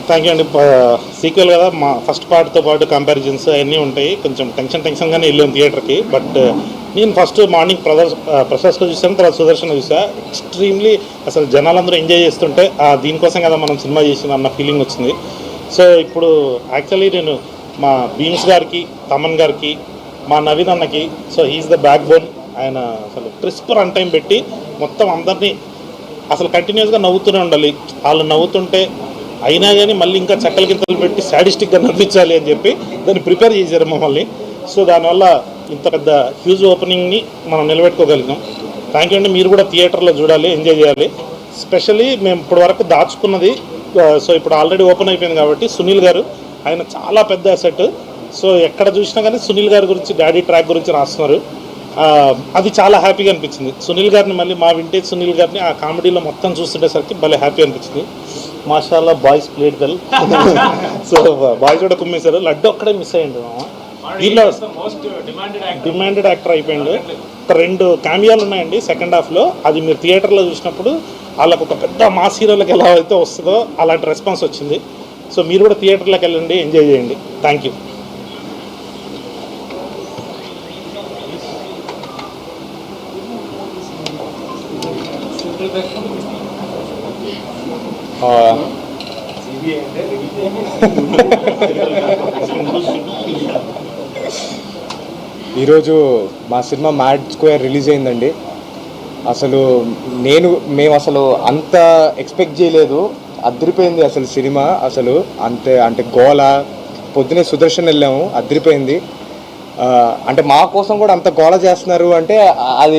Thank you అండి. Sequel కదా, మా ఫస్ట్ పార్ట్తో పాటు కంపారిజన్స్ అవన్నీ ఉంటాయి. కొంచెం టెన్షన్గానే వెళ్ళాను థియేటర్కి. బట్ నేను ఫస్ట్ మార్నింగ్ ప్రసాద్లో చూసాను, తర్వాత సుదర్శన్ చూసా. ఎక్స్ట్రీమ్లీ అసలు జనాలందరూ ఎంజాయ్ చేస్తుంటే దీనికోసం కదా మనం సినిమా చేసింది అన్న ఫీలింగ్ వచ్చింది. సో ఇప్పుడు యాక్చువల్లీ నేను మా భీమ్స్ గారికి, తమన్ గారికి, మా నవీన్ అన్నకి, so he is the backbone. ఆయన అసలు క్రిస్ప్ రన్ టైం పెట్టి మొత్తం అందరినీ అసలు కంటిన్యూస్గా నవ్వుతూనే ఉండాలి. వాళ్ళు నవ్వుతుంటే అయినా కానీ మళ్ళీ ఇంకా చక్కల గింతలు పెట్టి సాడిస్టిక్గా నవ్వించాలి అని చెప్పి దాన్ని ప్రిపేర్ చేశారు మమ్మల్ని. సో దానివల్ల ఇంత పెద్ద హ్యూజ్ ఓపెనింగ్ని మనం నిలబెట్టుకోగలిగాం. థ్యాంక్ యూ అండి. మీరు కూడా థియేటర్లో చూడాలి, ఎంజాయ్ చేయాలి. స్పెషల్లీ మేము ఇప్పటి వరకు దాచుకున్నది, సో ఇప్పుడు ఆల్రెడీ ఓపెన్ అయిపోయింది కాబట్టి సునీల్ గారు, ఆయన చాలా పెద్ద అసెట్. సో ఎక్కడ చూసినా కానీ సునీల్ గారి గురించి, డాడీ ట్రాక్ గురించి రాస్తున్నారు. అది చాలా హ్యాపీగా అనిపించింది. సునీల్ గారిని మళ్ళీ మా వింటేజ్ సునీల్ గారిని ఆ కామెడీలో మొత్తం చూస్తుండేసరికి భలే హ్యాపీ అనిపించింది. మాషాల్లా boys played well. So boys కూడా కుమ్మేశారు. లడ్డు ఒక్కడే మిస్ అయ్యిండు. దీనిలో డిమాండెడ్ యాక్టర్ అయిపోయిండు. ఒక 2 క్యామియాలు ఉన్నాయండి సెకండ్ హాఫ్లో. అది మీరు థియేటర్లో చూసినప్పుడు వాళ్ళకు ఒక పెద్ద మాస్ హీరోలకు ఎలా అయితే వస్తుందో అలాంటి రెస్పాన్స్ వచ్చింది. సో మీరు కూడా థియేటర్లోకి వెళ్ళండి, ఎంజాయ్ చేయండి. Thank you. ఈరోజు మా సినిమా మ్యాడ్ స్క్వేర్ రిలీజ్ అయిందండి. అసలు మేము అసలు అంత ఎక్స్పెక్ట్ చేయలేదు. అదిరిపోయింది అసలు సినిమా. అసలు అంటే గోల. పొద్దునే సుదర్శన్ వెళ్ళాము, అదిరిపోయింది. అంటే మా కోసం కూడా అంత గోల చేస్తున్నారు అంటే అది